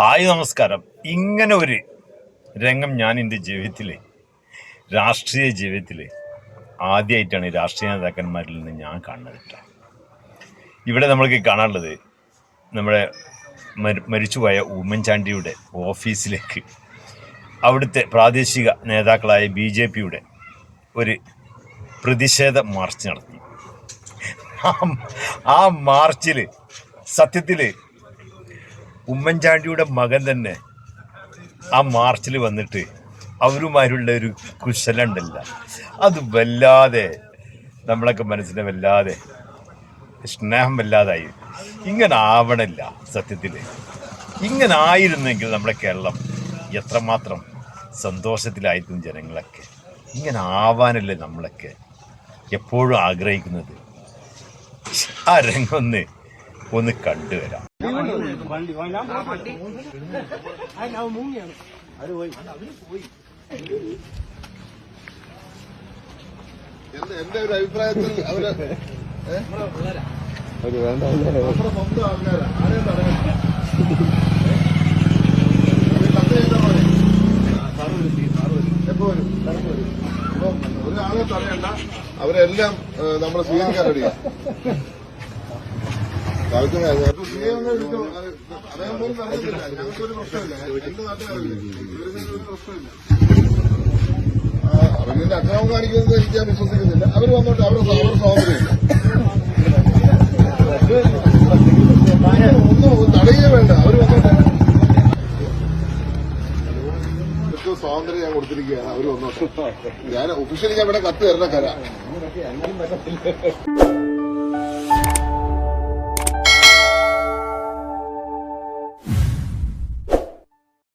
Hi നമസ്കാരം. ഇങ്ങനെ ഒരു രംഗം ഞാൻ എൻ്റെ രാഷ്ട്രീയ ജീവിതത്തിൽ ആദ്യമായിട്ടാണ് രാഷ്ട്രീയ നേതാക്കന്മാരിൽ നിന്ന് ഞാൻ കാണുന്നത് കേട്ടോ. ഇവിടെ നമ്മൾക്ക് കാണാനുള്ളത് നമ്മുടെ മരിച്ചുപോയ ഉമ്മൻചാണ്ടിയുടെ ഓഫീസിലേക്ക് അവിടുത്തെ പ്രാദേശിക നേതാക്കളായ BJPയുടെ ഒരു പ്രതിഷേധ മാർച്ച് നടത്തി. ആ മാർച്ചിൽ സത്യത്തിൽ ഉമ്മൻചാണ്ടിയുടെ മകൻ തന്നെ ആ മാർച്ചിൽ വന്നിട്ട് അവരുമാരുള്ള ഒരു കുശലുണ്ടല്ല, അത് വല്ലാതെ നമ്മളൊക്കെ മനസ്സിനെ വല്ലാതെ സ്നേഹം വല്ലാതായി. ഇങ്ങനെ ആവണില്ല. സത്യത്തിൽ ഇങ്ങനെ ആയിരുന്നെങ്കിൽ നമ്മുടെ കേരളം എത്രമാത്രം സന്തോഷത്തിലായിരിക്കും ജനങ്ങളൊക്കെ. ഇങ്ങനെ ആവാനല്ലേ നമ്മളൊക്കെ എപ്പോഴും ആഗ്രഹിക്കുന്നത്. ആ രംഗം ഒന്ന് കണ്ടുവരാം. എന്റെ ഒരു അഭിപ്രായത്തിൽ അവര് എപ്പോ വരും? ഒരാളെ തടയണ്ട, അവരെല്ലാം നമ്മൾ സ്വീകരിക്കാൻ റെഡിയാ. അദ്ദേഹം പോലും അറിയത്തില്ല, ഞങ്ങൾക്കൊരു പ്രശ്നമില്ല. എന്റെ നാട്ടുകാരില്ല, ഒരു പ്രശ്നമില്ല. അവരുടെ അക്രമം കാണിക്കുന്നത് എനിക്ക് ഞാൻ വിശ്വസിക്കുന്നില്ല. അവർ വന്നോട്ടെ, അവർ സ്വാതന്ത്ര്യമില്ല. ഒന്നും തടയുക വേണ്ട, അവർ വന്നോട്ടെ. സ്വാതന്ത്ര്യം ഞാൻ കൊടുത്തിരിക്കുകയാണ്, അവർ വന്നോട്ടെ. ഞാൻ ഒഫീഷ്യലി ഞാൻ ഇവിടെ കത്ത് തരണ കരാ.